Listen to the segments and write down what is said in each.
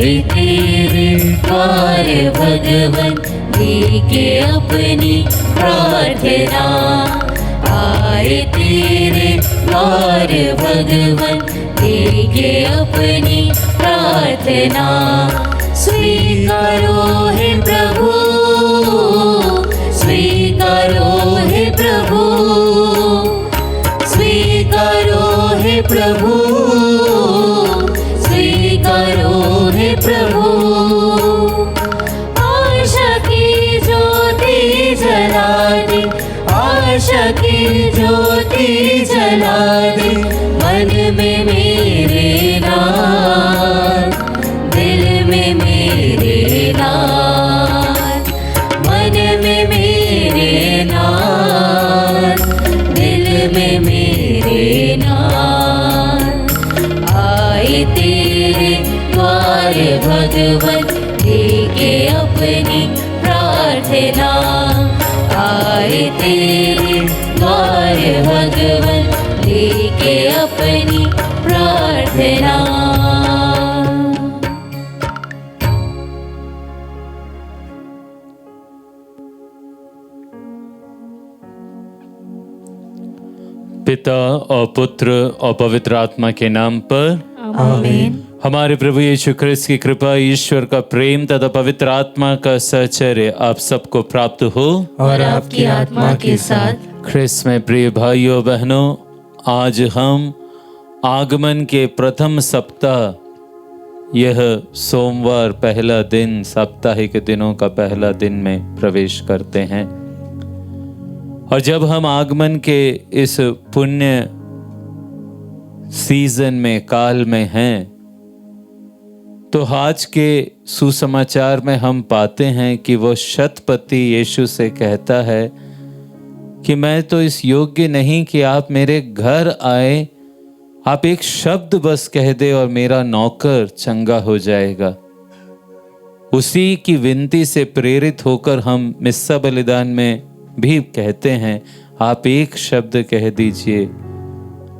आए तेरे द्वार भगवन, लेके अपनी प्रार्थना। आए तेरे द्वार भगवन, लेके अपनी प्रार्थना। स्वीकारो हे प्रभु, स्वीकारो हे प्रभु, स्वीकारो हे प्रभु, स्वीकारो हे प्रभु। आशा की ज्योति जला दे, आशा की ज्योति जला दे, मन में मेरे नाम, दिल में मेरे नाम, मन में मेरे नाम, दिल में मेरे नाम। आए तेरे द्वार भगवन, लेके अपनी प्रार्थना। आए तेरे द्वार भगवन, लेके अपनी प्रार्थना। पिता और पुत्र और पवित्र आत्मा के नाम पर आमीन। हमारे प्रभु यीशु ख्रिस्त की कृपा, ईश्वर का प्रेम तथा पवित्र आत्मा का सहचर्य आप सबको प्राप्त हो और आपकी आत्मा के साथ। ख्रिस्त में प्रिय भाइयों बहनों, आज हम आगमन के प्रथम सप्ताह, यह सोमवार पहला दिन, साप्ताहिक दिनों का पहला दिन में प्रवेश करते हैं। और जब हम आगमन के इस पुण्य सीजन में, काल में हैं, तो आज के सुसमाचार में हम पाते हैं कि वो शतपति यीशु से कहता है कि मैं तो इस योग्य नहीं कि आप मेरे घर आए, आप एक शब्द बस कह दे और मेरा नौकर चंगा हो जाएगा। उसी की विनती से प्रेरित होकर हम मिस्सा बलिदान में भी कहते हैं, आप एक शब्द कह दीजिए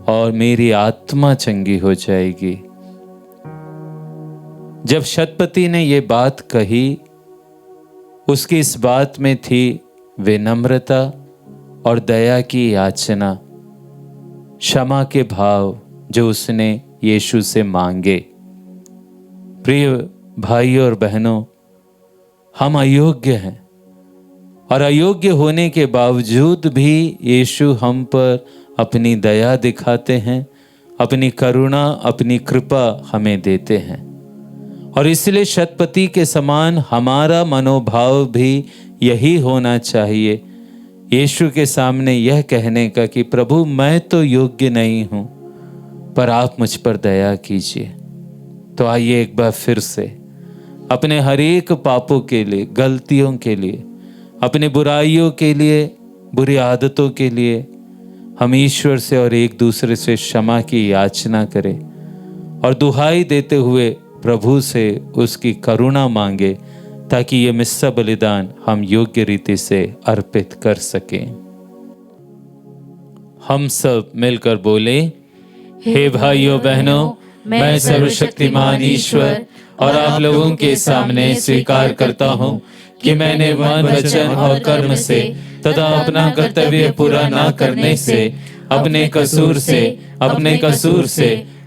और मेरी आत्मा चंगी हो जाएगी। जब शतपति ने ये बात कही, उसकी इस बात में थी विनम्रता और दया की याचना, क्षमा के भाव जो उसने यीशु से मांगे। प्रिय भाइयों और बहनों, हम अयोग्य हैं और अयोग्य होने के बावजूद भी यीशु हम पर अपनी दया दिखाते हैं, अपनी करुणा, अपनी कृपा हमें देते हैं। और इसलिए शतपति के समान हमारा मनोभाव भी यही होना चाहिए, यीशु के सामने यह कहने का कि प्रभु मैं तो योग्य नहीं हूं, पर आप मुझ पर दया कीजिए। तो आइए एक बार फिर से अपने हर एक पापों के लिए, गलतियों के लिए, अपनी बुराइयों के लिए, बुरी आदतों के लिए हम ईश्वर से और एक दूसरे से क्षमा की याचना करें और दुहाई देते हुए प्रभु से उसकी करुणा मांगे, ताकि ये मिस्सा बलिदान हम योग्य रीति से अर्पित कर सकें। हम सब मिलकर बोले, हे भाइयों बहनों, मैं सर्वशक्तिमान ईश्वर और आप लोगों के सामने स्वीकार करता हूँ कि मैंने मन, वचन और कर्म से तथा अपना कर्तव्य पूरा न करने से, अपने कसूर से,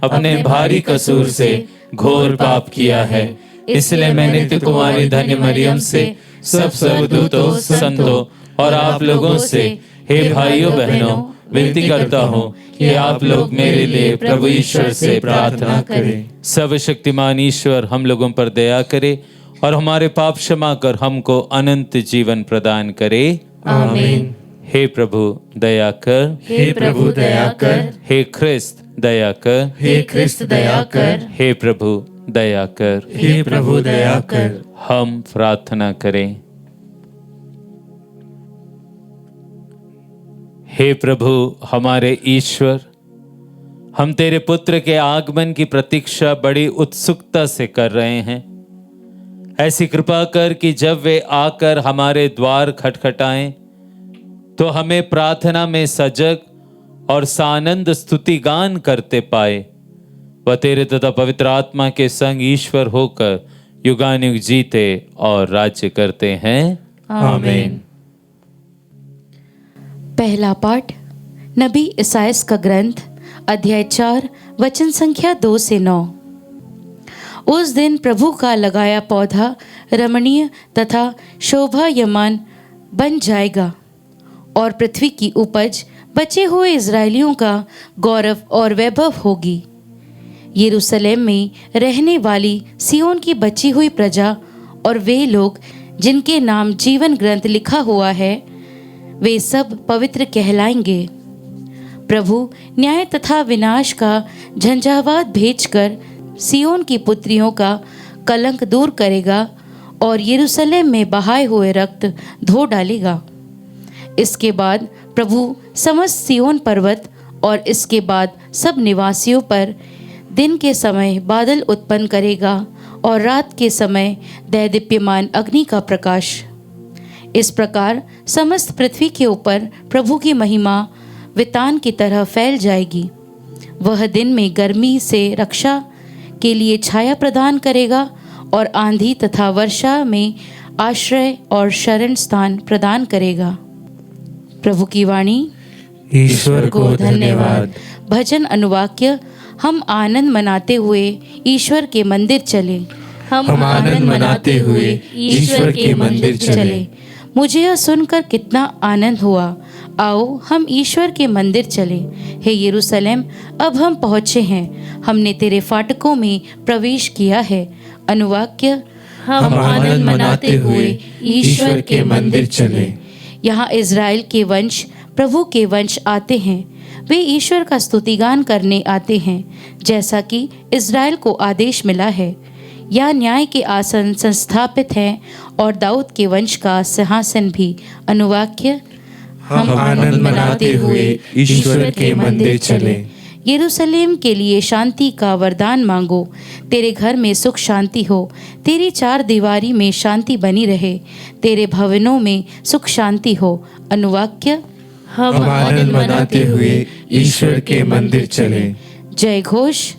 अपने भारी कसूर से घोर पाप किया है। इसलिए मैं नित्य कुमारी धन्य मरियम से, सब स्वर्गदूतों, संतों और आप लोगों से, हे भाइयों बहनों, विनती करता हूँ कि आप लोग मेरे लिए प्रभु ईश्वर से प्रार्थना करें। सर्वशक्तिमान ईश्वर हम लोगों पर दया करे और हमारे पाप क्षमा कर हमको अनंत जीवन प्रदान करे। आमीन। हे प्रभु दया कर, हे प्रभु दया कर, हे ख्रिस्त दया कर, हे ख्रिस्त दया कर, हे प्रभु दया कर, हे प्रभु दया कर। हम प्रार्थना करें। हे प्रभु हमारे ईश्वर, हम तेरे पुत्र के आगमन की प्रतीक्षा बड़ी उत्सुकता से कर रहे हैं। ऐसी कृपा कर कि जब वे आकर हमारे द्वार खटखटाएं तो हमें प्रार्थना में सजग और सानंद स्तुति गान करते पाए वह तेरे तथा पवित्र आत्मा के संग ईश्वर होकर युगानुयुग जीते और राज्य करते हैं। आमीन। पहला पाठ नबी इसायास का ग्रंथ अध्याय 4 वचन संख्या 2 से 9। उस दिन प्रभु का लगाया पौधा रमणीय तथा शोभायमान बन जाएगा और पृथ्वी की उपज बचे हुए इज़राइलियों का गौरव और वैभव होगी। यरूशलेम में रहने वाली सियोन की बची हुई प्रजा और वे लोग जिनके नाम जीवन ग्रंथ लिखा हुआ है, वे सब पवित्र कहलाएंगे। प्रभु न्याय तथा विनाश का झंझावात भेजकर सियोन की पुत्रियों का कलंक दूर करेगा और यरूशलेम में बहाए हुए रक्त धो डालेगा। इसके बाद प्रभु समस्त सियोन पर्वत और इसके बाद सब निवासियों पर दिन के समय बादल उत्पन्न करेगा और रात के समय दैदीप्यमान अग्नि का प्रकाश। इस प्रकार समस्त पृथ्वी के ऊपर प्रभु की महिमा वितान की तरह फैल जाएगी। वह दिन में गर्मी से रक्षा के लिए छाया प्रदान करेगा और आंधी तथा वर्षा में आश्रय और शरण स्थान प्रदान करेगा। प्रभु की वाणी। ईश्वर को धन्यवाद। भजन अनुवाक्य। हम आनंद मनाते हुए ईश्वर के मंदिर चले। हम आनंद मनाते हुए ईश्वर के मंदिर चले। मुझे यह सुनकर कितना आनंद हुआ। आओ हम ईश्वर के मंदिर चले। हे यरूशलेम, अब हम पहुँचे हैं। हमने तेरे फाटकों में प्रवेश किया है। अनुवाक्य। हम आनंद मनाते हुए ईश्वर के मंदिर चले। यहाँ इज़राइल के वंश प्रभु के वंश आते हैं। वे ईश्वर का स्तुतिगान करने आते हैं, जैसा कि इज़राइल को आदेश मिला है। यहाँ न्याय के आसन संस्थापित हैं और दाऊद के वंश का सिंहासन भी। अनुवाक्य। हम आनंद मनाते हुए ईश्वर के मंदिर चले। यरूशलेम के लिए शांति का वरदान मांगो। तेरे घर में सुख शांति हो। तेरी चार दीवारी में शांति बनी रहे। तेरे भवनों में सुख शांति हो। अनुवाक्य। हम आनंद मनाते हुए ईश्वर के मंदिर चले। जय घोष।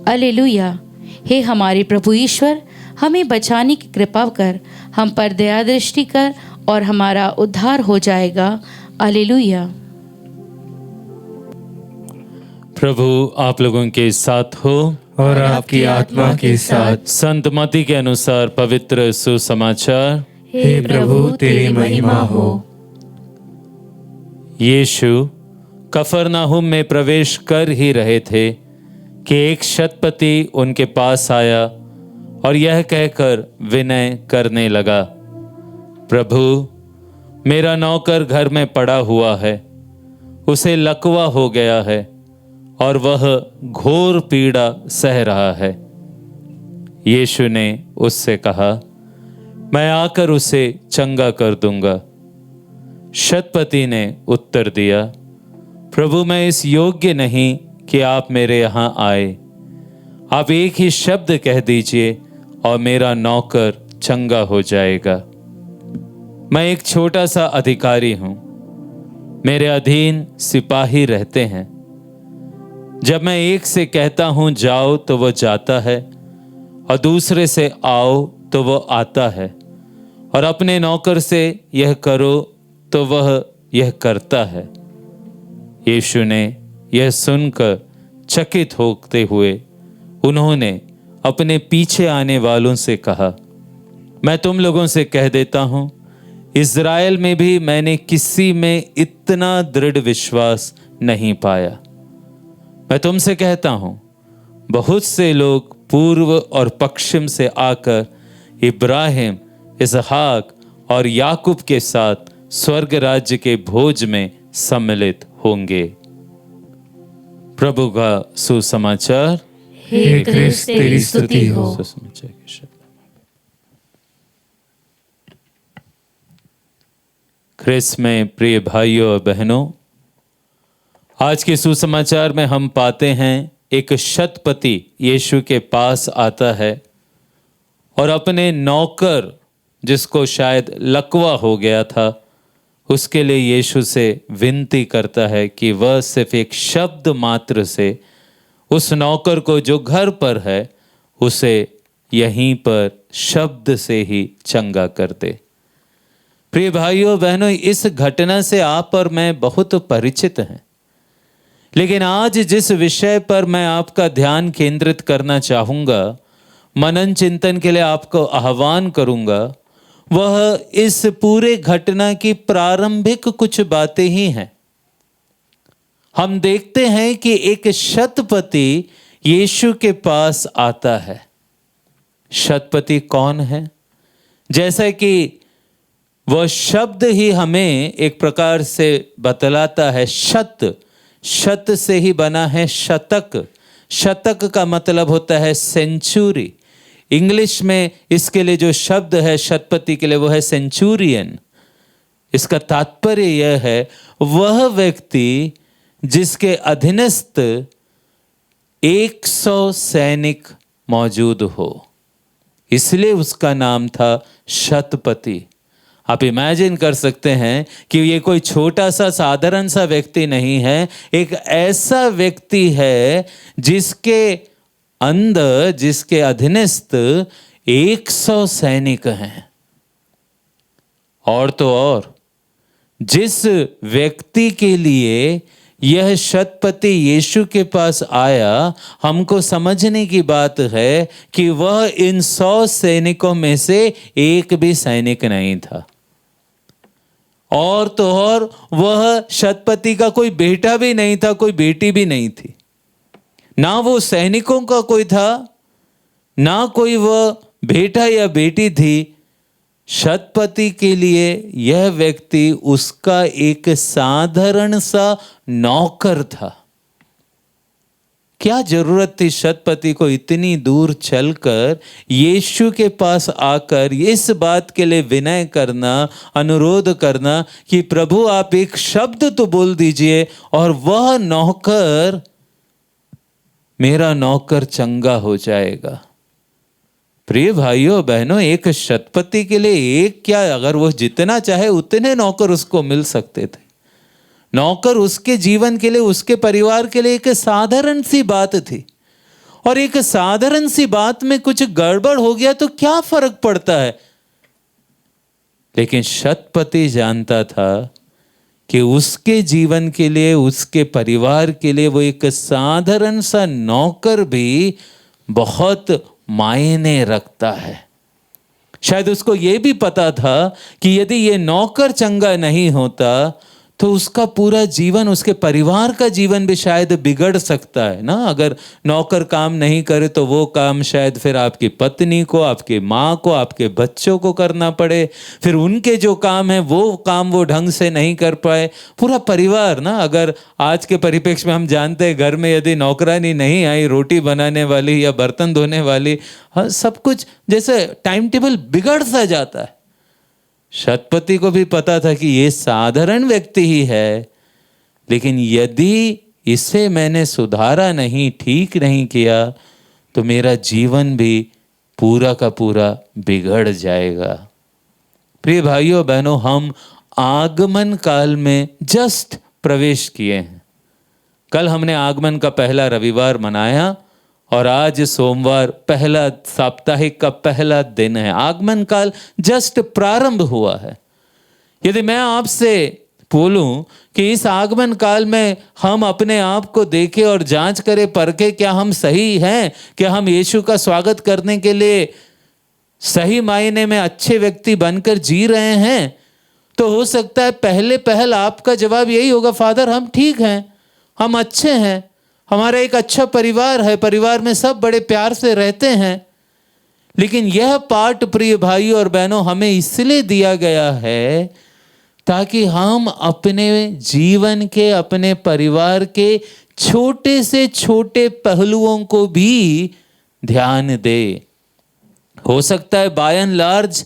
अलेलुया। हे हमारे प्रभु ईश्वर, हमें बचाने की कृपा कर। हम पर दया दृष्टि कर और हमारा उद्धार हो जाएगा। अलेलुया। प्रभु आप लोगों के साथ हो और आपकी आत्मा के साथ। संत मत्ती के अनुसार पवित्र सुसमाचार। हे प्रभु तेरी महिमा हो। यीशु कफरनाहुम में प्रवेश कर ही रहे थे कि एक शतपति उनके पास आया और यह कहकर विनय करने लगा, प्रभु, मेरा नौकर घर में पड़ा हुआ है, उसे लकवा हो गया है और वह घोर पीड़ा सह रहा है। यीशु ने उससे कहा, मैं आकर उसे चंगा कर दूंगा। शतपति ने उत्तर दिया, प्रभु, मैं इस योग्य नहीं कि आप मेरे यहाँ आए। आप एक ही शब्द कह दीजिए और मेरा नौकर चंगा हो जाएगा। मैं एक छोटा सा अधिकारी हूं, मेरे अधीन सिपाही रहते हैं। जब मैं एक से कहता हूं जाओ तो वह जाता है और दूसरे से आओ तो वह आता है, और अपने नौकर से यह करो तो वह यह करता है। यीशु ने यह सुनकर चकित होते हुए उन्होंने अपने पीछे आने वालों से कहा, मैं तुम लोगों से कह देता हूं, इज़राइल में भी मैंने किसी में इतना दृढ़ विश्वास नहीं पाया। मैं तुमसे कहता हूं, बहुत से लोग पूर्व और पश्चिम से आकर इब्राहिम, इसहाक और याकूब के साथ स्वर्ग राज्य के भोज में सम्मिलित होंगे। प्रभु का सुसमाचार। हे क्रिस्त तेरी स्तुति हो। सुसमाचार के शब्द। क्रिस्त में प्रिय भाइयों और बहनों, आज के सुसमाचार में हम पाते हैं एक शतपति यीशु के पास आता है और अपने नौकर, जिसको शायद लकवा हो गया था, उसके लिए यीशु से विनती करता है कि वह सिर्फ एक शब्द मात्र से उस नौकर को जो घर पर है उसे यहीं पर शब्द से ही चंगा कर दे। प्रिय भाइयों बहनों, इस घटना से आप और मैं बहुत परिचित हैं, लेकिन आज जिस विषय पर मैं आपका ध्यान केंद्रित करना चाहूँगा, मनन चिंतन के लिए आपको आह्वान करूँगा, वह इस पूरे घटना की प्रारंभिक कुछ बातें ही हैं। हम देखते हैं कि एक शतपति यीशु के पास आता है। शतपति कौन है? जैसा कि वह शब्द ही हमें एक प्रकार से बतलाता है, शत से ही बना है शतक। शतक का मतलब होता है सेंचुरी। इंग्लिश में इसके लिए जो शब्द है शतपति के लिए वो है सेंचुरियन। इसका तात्पर्य यह है वह व्यक्ति जिसके अधीनस्थ 100 सैनिक मौजूद हो, इसलिए उसका नाम था शतपति। आप इमेजिन कर सकते हैं कि ये कोई छोटा सा साधारण सा व्यक्ति नहीं है, एक ऐसा व्यक्ति है जिसके अंदर, जिसके अधीनस्थ 100 सैनिक हैं। और तो और जिस व्यक्ति के लिए यह शतपति यीशु के पास आया, हमको समझने की बात है कि वह इन 100 सैनिकों में से एक भी सैनिक नहीं था। और तो और वह शतपति का कोई बेटा भी नहीं था, कोई बेटी भी नहीं थी। ना वो सैनिकों का कोई था, ना कोई वह बेटा या बेटी थी। शतपति के लिए यह व्यक्ति उसका एक साधारण सा नौकर था। क्या जरूरत थी शतपति को इतनी दूर चलकर यीशु के पास आकर इस बात के लिए विनय करना, अनुरोध करना कि प्रभु आप एक शब्द तो बोल दीजिए और वह नौकर, मेरा नौकर चंगा हो जाएगा। प्रिय भाइयों बहनों, एक शतपति के लिए एक क्या, अगर वो जितना चाहे उतने नौकर उसको मिल सकते थे। नौकर उसके जीवन के लिए, उसके परिवार के लिए एक साधारण सी बात थी। और एक साधारण सी बात में कुछ गड़बड़ हो गया तो क्या फर्क पड़ता है। लेकिन शतपति जानता था कि उसके जीवन के लिए, उसके परिवार के लिए वो एक साधारण सा नौकर भी बहुत मायने रखता है। शायद उसको यह भी पता था कि यदि ये नौकर चंगा नहीं होता तो उसका पूरा जीवन, उसके परिवार का जीवन भी शायद बिगड़ सकता है ना। अगर नौकर काम नहीं करे तो वो काम शायद फिर आपकी पत्नी को, आपकी माँ को, आपके बच्चों को करना पड़े। फिर उनके जो काम है वो काम वो ढंग से नहीं कर पाए, पूरा परिवार ना। अगर आज के परिप्रेक्ष्य में हम जानते हैं घर में यदि नौकरानी नहीं आई, रोटी बनाने वाली या बर्तन धोने वाली, हाँ, सब कुछ जैसे टाइम टेबल बिगड़ सा जाता है। शतपति को भी पता था कि ये साधारण व्यक्ति ही है, लेकिन यदि इसे मैंने सुधारा नहीं, ठीक नहीं किया तो मेरा जीवन भी पूरा का पूरा बिगड़ जाएगा। प्रिय भाइयों बहनों, हम आगमन काल में जस्ट प्रवेश किए हैं। कल हमने आगमन का पहला रविवार मनाया और आज सोमवार पहला साप्ताहिक का पहला दिन है। आगमन काल जस्ट प्रारंभ हुआ है। यदि मैं आपसे बोलूं कि इस आगमन काल में हम अपने आप को देखें और जांच करें, परखें, क्या हम सही हैं, क्या हम यीशु का स्वागत करने के लिए सही मायने में अच्छे व्यक्ति बनकर जी रहे हैं, तो हो सकता है पहले पहल आपका जवाब यही होगा, फादर हम ठीक हैं, हम अच्छे हैं, हमारा एक अच्छा परिवार है, परिवार में सब बड़े प्यार से रहते हैं। लेकिन यह पाठ प्रिय भाइयों और बहनों हमें इसलिए दिया गया है ताकि हम अपने जीवन के, अपने परिवार के छोटे से छोटे पहलुओं को भी ध्यान दे। हो सकता है बाय एंड लार्ज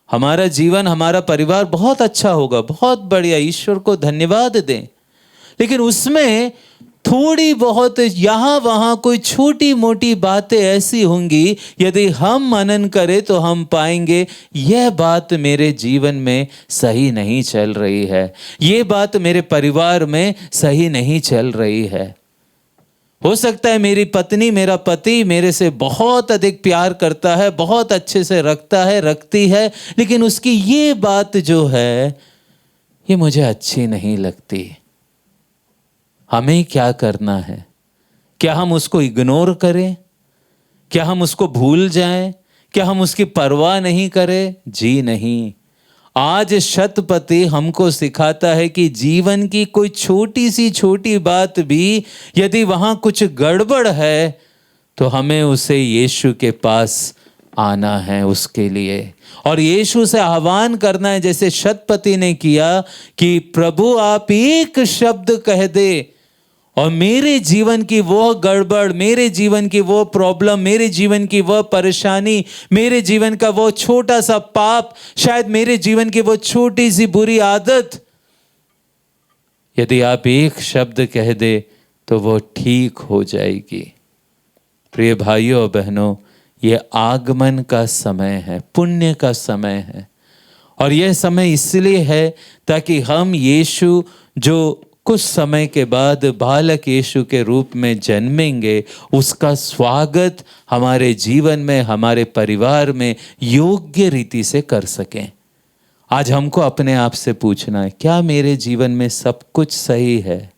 हमारा जीवन, हमारा परिवार बहुत अच्छा होगा, बहुत बढ़िया, ईश्वर को धन्यवाद दें। लेकिन उसमें थोड़ी बहुत यहाँ वहाँ कोई छोटी मोटी बातें ऐसी होंगी, यदि हम मनन करें तो हम पाएंगे यह बात मेरे जीवन में सही नहीं चल रही है, ये बात मेरे परिवार में सही नहीं चल रही है। हो सकता है मेरी पत्नी, मेरा पति मेरे से बहुत अधिक प्यार करता है, बहुत अच्छे से रखता है, रखती है, लेकिन उसकी ये बात जो है ये मुझे अच्छी नहीं लगती। हमें क्या करना है? क्या हम उसको इग्नोर करें? क्या हम उसको भूल जाएं? क्या हम उसकी परवाह नहीं करें? जी नहीं। आज शतपति हमको सिखाता है कि जीवन की कोई छोटी सी छोटी बात भी यदि वहां कुछ गड़बड़ है तो हमें उसे यीशु के पास आना है उसके लिए, और यीशु से आह्वान करना है, जैसे शतपति ने किया कि प्रभु आप एक शब्द कह दे और मेरे जीवन की वो गड़बड़, मेरे जीवन की वो प्रॉब्लम, मेरे जीवन की वो परेशानी, मेरे जीवन का वो छोटा सा पाप, शायद मेरे जीवन की वो छोटी सी बुरी आदत, यदि आप एक शब्द कह दे तो वो ठीक हो जाएगी। प्रिय भाइयों और बहनों, ये आगमन का समय है, पुण्य का समय है, और यह समय इसलिए है ताकि हम यीशु जो कुछ समय के बाद बालक यीशु के रूप में जन्मेंगे, उसका स्वागत हमारे जीवन में, हमारे परिवार में योग्य रीति से कर सकें। आज हमको अपने आप से पूछना है, क्या मेरे जीवन में सब कुछ सही है,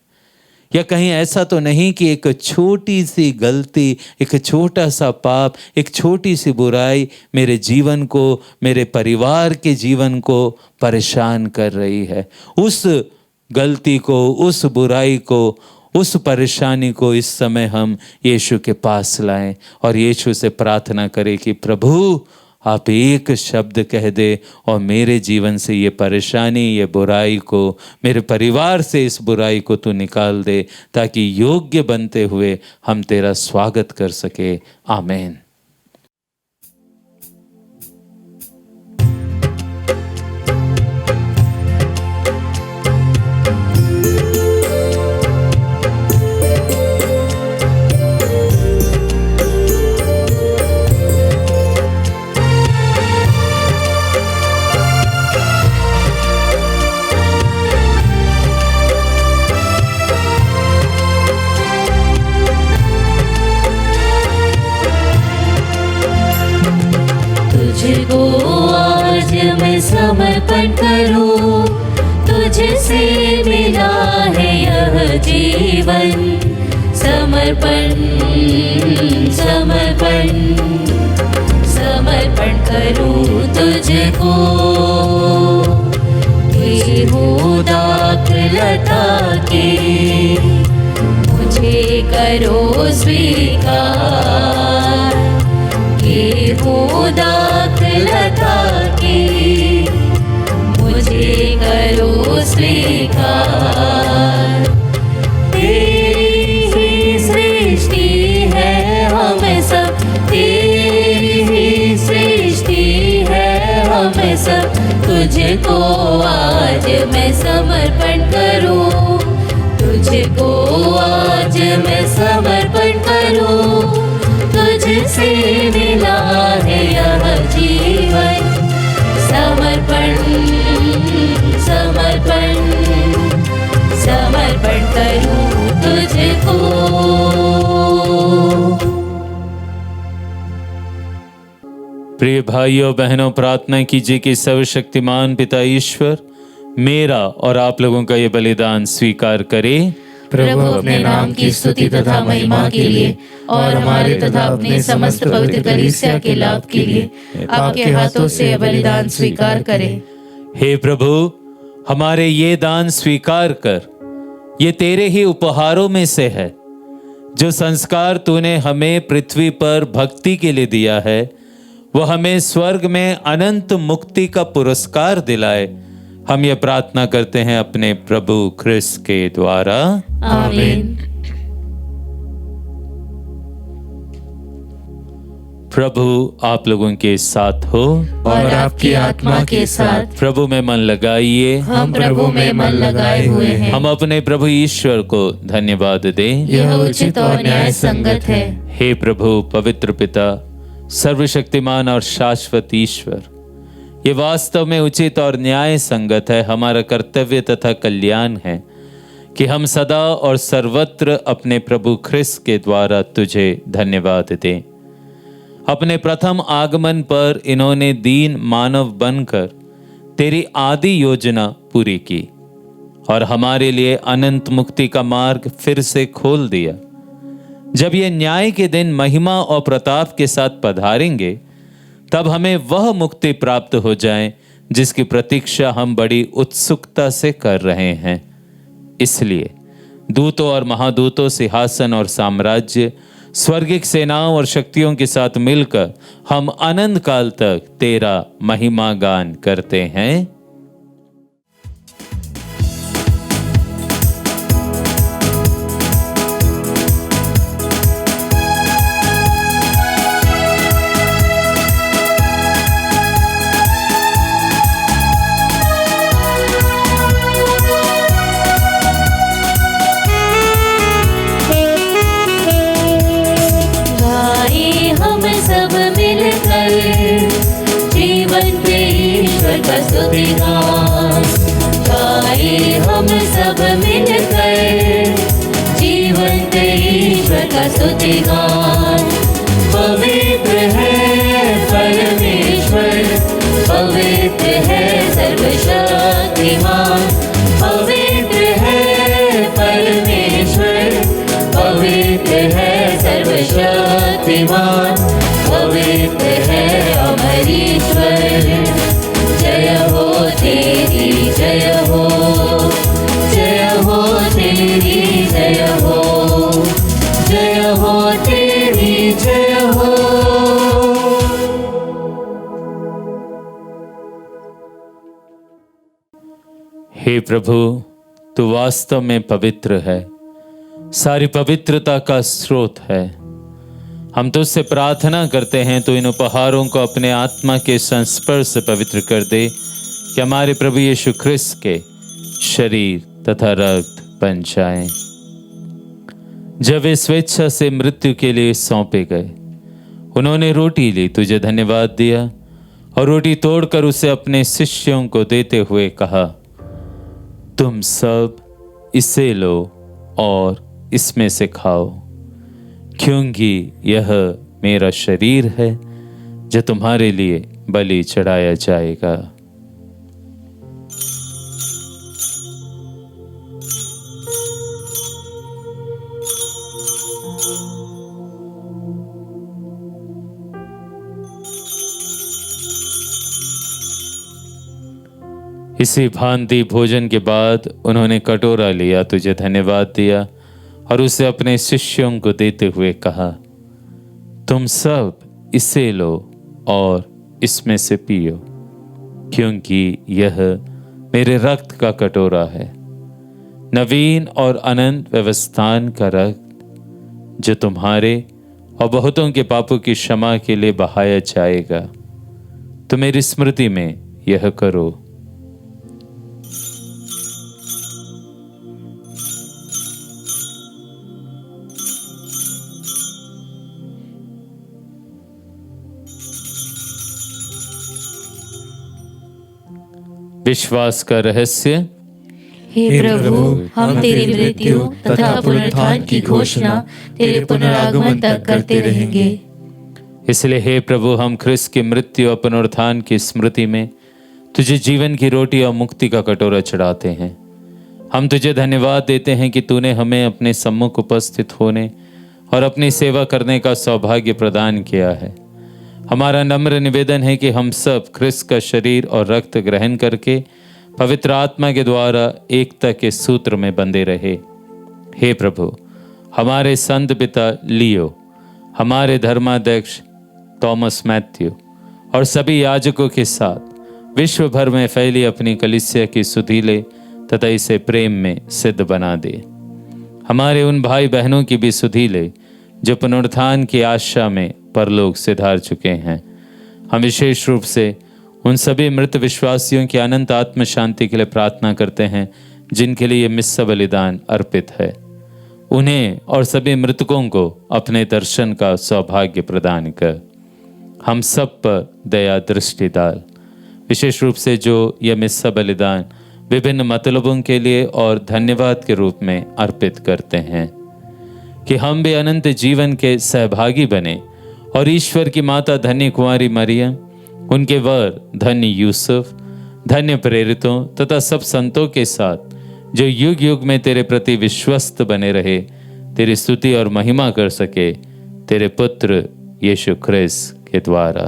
या कहीं ऐसा तो नहीं कि एक छोटी सी गलती, एक छोटा सा पाप, एक छोटी सी बुराई मेरे जीवन को, मेरे परिवार के जीवन को परेशान कर रही है। उस गलती को, उस बुराई को, उस परेशानी को इस समय हम यीशु के पास लाएं और यीशु से प्रार्थना करें कि प्रभु आप एक शब्द कह दे और मेरे जीवन से ये परेशानी, ये बुराई को, मेरे परिवार से इस बुराई को तू निकाल दे, ताकि योग्य बनते हुए हम तेरा स्वागत कर सके। आमीन। समर्पण करूं, तुझसे मिला है यह जीवन। समर्पण समर्पण समर्पण करूं तुझको, ये हो दाखलता के, मुझे करो स्वीकार। ये हो दाखलता के, मुझे करो स्वीकार। तेरी ही सृष्टि है हम सब, तेरी ही सृष्टि है हम सब। तुझको आज मैं समर्पण करूं, तुझको आज मैं समर्पण करूं। तुझसे मिला है यह जीवन। समर्पण समर्पण समर्पण करूं तुझको। प्रिय भाइयों बहनों, प्रार्थना कीजिए कि सर्वशक्तिमान पिता ईश्वर मेरा और आप लोगों का ये बलिदान स्वीकार करे। प्रभु अपने नाम की स्तुति तथा महिमा के लिए और हमारे तथा अपने समस्त पवित्र कलीसिया के लाभ के लिए आपके हाथों से यह बलिदान स्वीकार करें। हे प्रभु, हमारे ये दान स्वीकार कर। ये तेरे ही उपहारों में से है। जो संस्कार तूने हमें पृथ्वी पर भक्ति के लिए दिया है, वो हमें स्वर्ग में अनंत मुक्ति का पुरस्कार दिलाए। हम ये प्रार्थना करते हैं अपने प्रभु ख्रिस्त के द्वारा। आमीन। प्रभु आप लोगों के साथ हो और आपकी आत्मा के साथ। प्रभु में मन लगाइए। हम प्रभु में मन लगाए हुए हैं। हम अपने प्रभु ईश्वर को धन्यवाद दें। यह उचित और न्याय संगत है। हे प्रभु पवित्र पिता, सर्वशक्तिमान और शाश्वत ईश्वर, ये वास्तव में उचित और न्याय संगत है, हमारा कर्तव्य तथा कल्याण है कि हम सदा और सर्वत्र अपने प्रभु ख्रिस्त के द्वारा तुझे धन्यवाद दें। अपने प्रथम आगमन पर इन्होंने दीन मानव बनकर तेरी आदि योजना पूरी की और हमारे लिए अनंत मुक्ति का मार्ग फिर से खोल दिया। जब ये न्याय के दिन महिमा और प्रताप के साथ पधारेंगे, तब हमें वह मुक्ति प्राप्त हो जाए जिसकी प्रतीक्षा हम बड़ी उत्सुकता से कर रहे हैं। इसलिए दूतों और महादूतों, सिंहासन और साम्राज्य, स्वर्गिक सेनाओं और शक्तियों के साथ मिलकर हम अनंत काल तक तेरा महिमा गान करते हैं। हम सब मिलकर जीवन पे ईश्वर का स्तुति गान। पवित्र है परमेश्वर, पवित्र है सर्वशक्तिमान, पवित्र है परमेश्वर, पवित्र है सर्वशक्तिमान, पवित्र है अमर ईश्वर। जय हो तेरी जय हो, जय हो तेरी जय हो, जय हो तेरी जय हो। हे प्रभु, तू वास्तव में पवित्र है, सारी पवित्रता का स्रोत है। हम तुझसे प्रार्थना करते हैं तो इन उपहारों को अपने आत्मा के संस्पर्श से पवित्र कर दे कि हमारे प्रभु यीशु ख्रिस्त के शरीर तथा रक्त बन जाएं। जब वे स्वेच्छा से मृत्यु के लिए सौंपे गए, उन्होंने रोटी ली, तुझे धन्यवाद दिया और रोटी तोड़कर उसे अपने शिष्यों को देते हुए कहा, तुम सब इसे लो और इसमें से खाओ, क्योंकि यह मेरा शरीर है जो तुम्हारे लिए बलि चढ़ाया जाएगा। इसी भांति भोजन के बाद उन्होंने कटोरा लिया, तुझे धन्यवाद दिया और उसे अपने शिष्यों को देते हुए कहा, तुम सब इसे लो और इसमें से पियो, क्योंकि यह मेरे रक्त का कटोरा है, नवीन और अनंत व्यवस्थान का रक्त, जो तुम्हारे और बहुतों के पापों की क्षमा के लिए बहाया जाएगा। तो मेरी स्मृति में यह करो। विश्वास का रहस्य। हे प्रभु, हम तेरी मृत्यु तथा पुनरुत्थान की घोषणा तेरे पुनरागमन तक करते रहेंगे। इसलिए हे प्रभु, हम ख्रिस्त की मृत्यु और पुनरुत्थान की स्मृति में तुझे जीवन की रोटी और मुक्ति का कटोरा चढ़ाते हैं। हम तुझे धन्यवाद देते हैं कि तूने हमें अपने सम्मुख उपस्थित होने और अपनी सेवा करने का सौभाग्य प्रदान किया है। हमारा नम्र निवेदन है कि हम सब ख्रिस्त का शरीर और रक्त ग्रहण करके पवित्र आत्मा के द्वारा एकता के सूत्र में बंधे रहे। हे प्रभु, हमारे संत पिता लियो, हमारे धर्माध्यक्ष थॉमस मैथ्यू और सभी याजकों के साथ विश्व भर में फैली अपनी कलीसिया की सुधि ले तथा इसे प्रेम में सिद्ध बना दे। हमारे उन भाई बहनों की भी सुधि ले जो पुनरुत्थान की आशा में परलोक सिधार चुके हैं। हम विशेष रूप से उन सभी मृत विश्वासियों की अनंत आत्म शांति के लिए प्रार्थना करते हैं जिनके लिए ये मिस्सा बलिदान अर्पित है। उन्हें और सभी मृतकों को अपने दर्शन का सौभाग्य प्रदान कर। हम सब पर दया दृष्टि डाल। विशेष रूप से जो यह मिस्सा बलिदान विभिन्न मतलबों के लिए और धन्यवाद के रूप में अर्पित करते हैं कि हम भी अनंत जीवन के सहभागी बने और ईश्वर की माता धन्य कुंवारी मरियम, उनके वर धन्य यूसुफ, धन्य प्रेरितों तथा सब संतों के साथ जो युग युग में तेरे प्रति विश्वस्त बने रहे, तेरी स्तुति और महिमा कर सके तेरे पुत्र यीशु ख्रिस्त के द्वारा।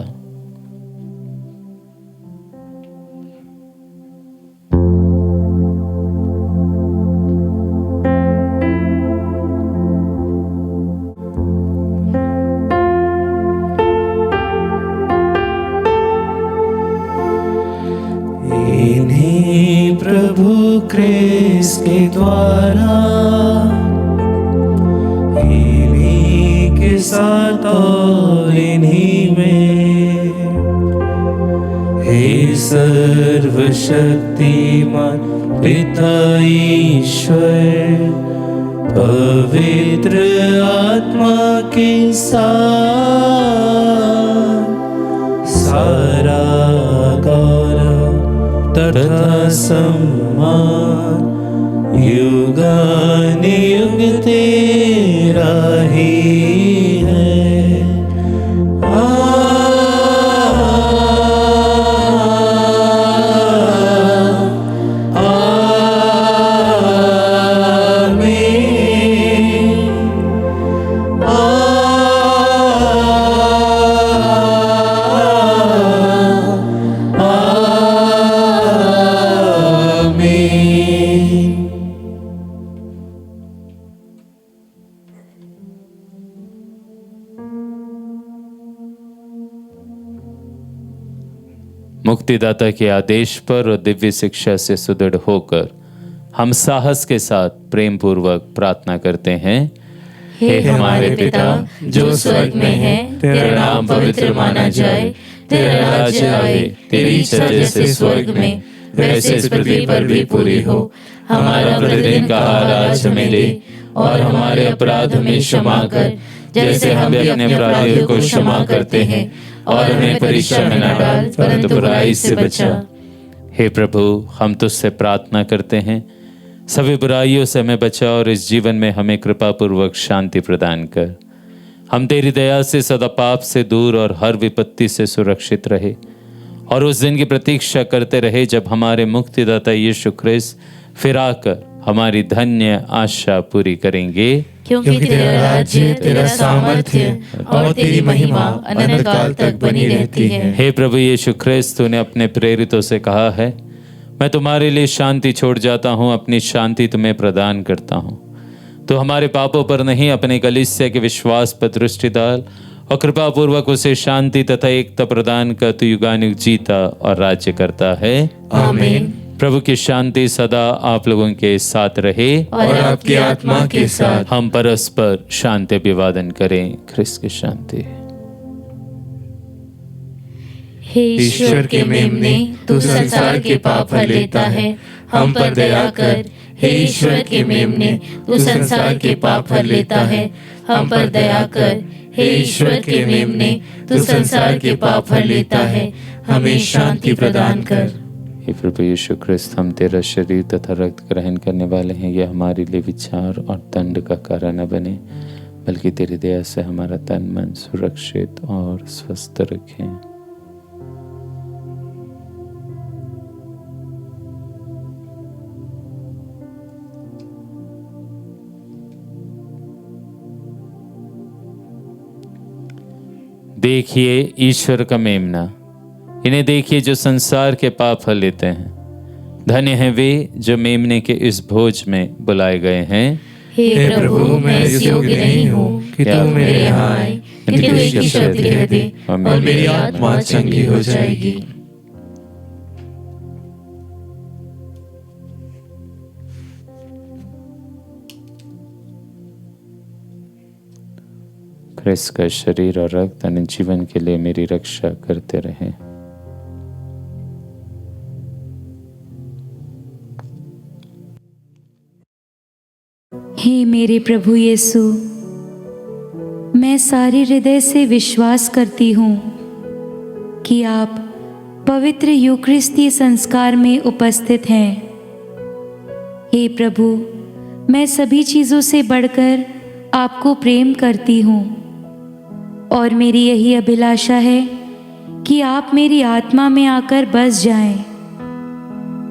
इन्हीं प्रभु ख्रिस्त के द्वारा, इन्हीं के साथ और इन्हीं में, हे सर्वशक्तिमान पिता ईश्वर, पवित्र आत्मा के साथ सारा गौरव तथा सम्मान युगानुयुग तेरा ही है। मुक्तिदाता के आदेश पर और दिव्य शिक्षा से सुदृढ़ होकर हम साहस के साथ प्रेम पूर्वक प्रार्थना करते हैं। हे हमारे पिता जो स्वर्ग में है, तेरा नाम पवित्र माना जाए, तेरा राज्य आए, तेरी इच्छा जैसे स्वर्ग में वैसे इस पृथ्वी पर भी पूरी हो। हमारा प्रतिदिन का आहार आज हमें दे और हमारे अपराध हमें क्षमा कर, जैसे हम भी अपने अपराधियों को क्षमा करते हैं, और हमें परीक्षा में न डाल परंतु बुराई से बचा। हे प्रभु, हम तुझसे प्रार्थना करते हैं, सभी बुराइयों से हमें बचा और इस जीवन में हमें कृपा पूर्वक शांति प्रदान कर। हम तेरी दया से सदा पाप से दूर और हर विपत्ति से सुरक्षित रहे और उस दिन की प्रतीक्षा करते रहे जब हमारे मुक्तिदाता यीशु ख्रिस्त फिर आकर हमारी धन्य आशा पूरी करेंगे। क्योंकि तेरा राज्य, तेरा सामर्थ्य और तेरी महिमा अनंत काल तक बनी रहती है। हे प्रभु यीशु ख्रिस्त, तूने अपने प्रेरितों से कहा है, मैं तुम्हारे लिए शांति छोड़ जाता हूँ, अपनी शांति तुम्हें प्रदान करता हूँ। तो हमारे पापों पर नहीं, अपने कलीसिया के विश्वास पर दृष्टि डाल और कृपा पूर्वक उसे शांति तथा एकता प्रदान कर तू युगानुयुग जीता और राज्य करता है। आमीन। प्रभु की शांति सदा आप लोगों के साथ रहे और आपकी आत्मा के साथ। हम परस्पर शांति अभिवादन करें। ख्रिस्त की शांति। हे ईश्वर के मेमने, तू संसार के पाप हर लेता है, हम पर दया कर। हे ईश्वर के मेमने, तू संसार के पाप हर लेता है, हम पर दया कर। हे ईश्वर के मेमने, तू संसार के पाप हर लेता है, हमें शांति प्रदान कर। हे प्रभु यीशु ख्रिस्त, हम तेरा शरीर तथा रक्त ग्रहण करने वाले हैं। यह हमारे लिए विचार और दंड का कारण न बने, बल्कि तेरी दया से हमारा तन मन सुरक्षित और स्वस्थ रखें। देखिए ईश्वर का मेमना, इन्हें देखिए जो संसार के पाप हर लेते हैं। धन्य हैं वे जो मेमने के इस भोज में बुलाए गए हैं। हे प्रभु, मैं इस योग्य नहीं हूँ कि तू मेरे यहाँ आए, किंतु एक ही शब्द कह दे और मेरी आत्मा चंगी हो जाएगी। ख्रिस्त का शरीर और रक्त अनंत जीवन के लिए मेरी रक्षा करते रहें। हे मेरे प्रभु यीशु, मैं सारे हृदय से विश्वास करती हूँ कि आप पवित्र यूकरिस्तीय संस्कार में उपस्थित हैं हे प्रभु, मैं सभी चीज़ों से बढ़कर आपको प्रेम करती हूँ और मेरी यही अभिलाषा है कि आप मेरी आत्मा में आकर बस जाएं,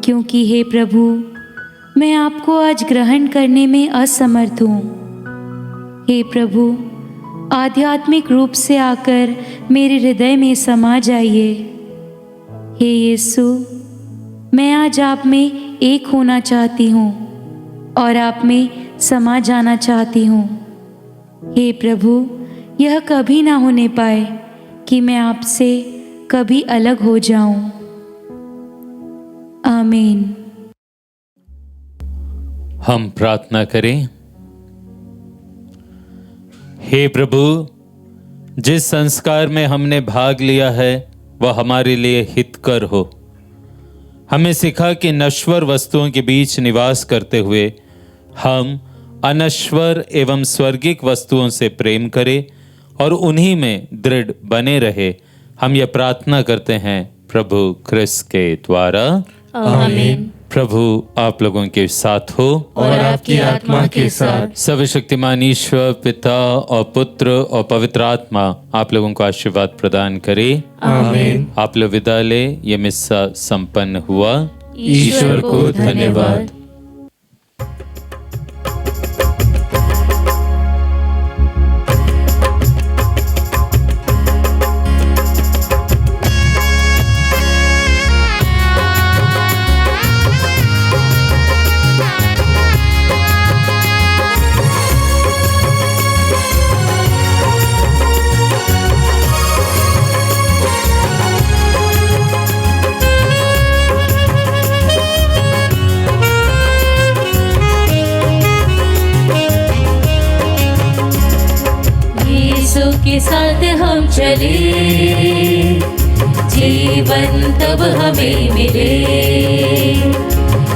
क्योंकि हे प्रभु, मैं आपको आज ग्रहण करने में असमर्थ हूँ। हे प्रभु, आध्यात्मिक रूप से आकर मेरे हृदय में समा जाइए। हे यीशु, मैं आज आप में एक होना चाहती हूँ और आप में समा जाना चाहती हूँ। हे प्रभु, यह कभी ना होने पाए कि मैं आपसे कभी अलग हो जाऊं। आमीन। हम प्रार्थना करें। हे प्रभु, जिस संस्कार में हमने भाग लिया है वह हमारे लिए हितकर हो। हमें सिखा कि नश्वर वस्तुओं के बीच निवास करते हुए हम अनश्वर एवं स्वर्गिक वस्तुओं से प्रेम करें और उन्हीं में दृढ़ बने रहे। हम यह प्रार्थना करते हैं प्रभु क्रिस्त के द्वारा। आमीन। प्रभु आप लोगों के साथ हो और आपकी आत्मा के साथ। सर्वशक्तिमान ईश्वर पिता और पुत्र और पवित्र आत्मा आप लोगों को आशीर्वाद प्रदान करे। आमीन। आप लोग विदा ले। ये मिस्सा संपन्न हुआ। ईश्वर को धन्यवाद। के साथ हम चले, जीवन तब हमें मिले।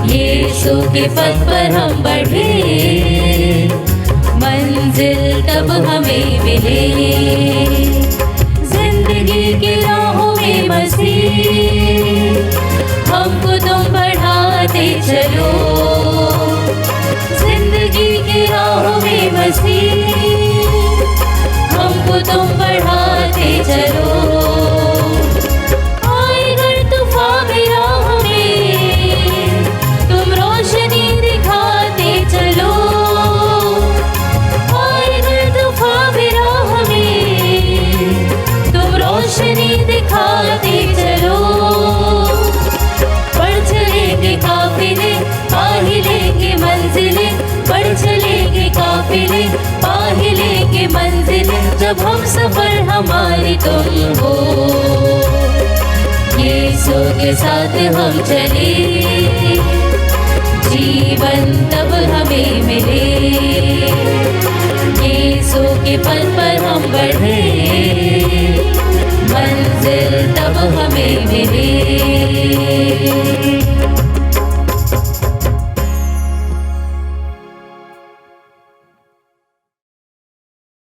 यीशु के पथ पर हम बढ़े, मंजिल तब हमें मिले। जिंदगी की राहों में मसीह हमको तुम बढ़ाते चलो। जिंदगी की राहों में मसीह हमको तुम बढ़ाते चलो। आएगा तूफान भी राह में, तुम रोशनी दिखाते चलो। आएगा तूफान भी राह में, तुम रोशनी दिखाते चलो। बढ़ चलेंगे काफिले, पा ही लेंगे मंजिलें। बढ़ चलेंगे काफिले, पा ही लेंगे मंजिलें। जब हम सफर हमारी तुम हो, यीशु के साथ हम चले। जीवन तब हमें मिले, यीशु के पथ पर हम बढ़े। मंजिल तब हमें मिले।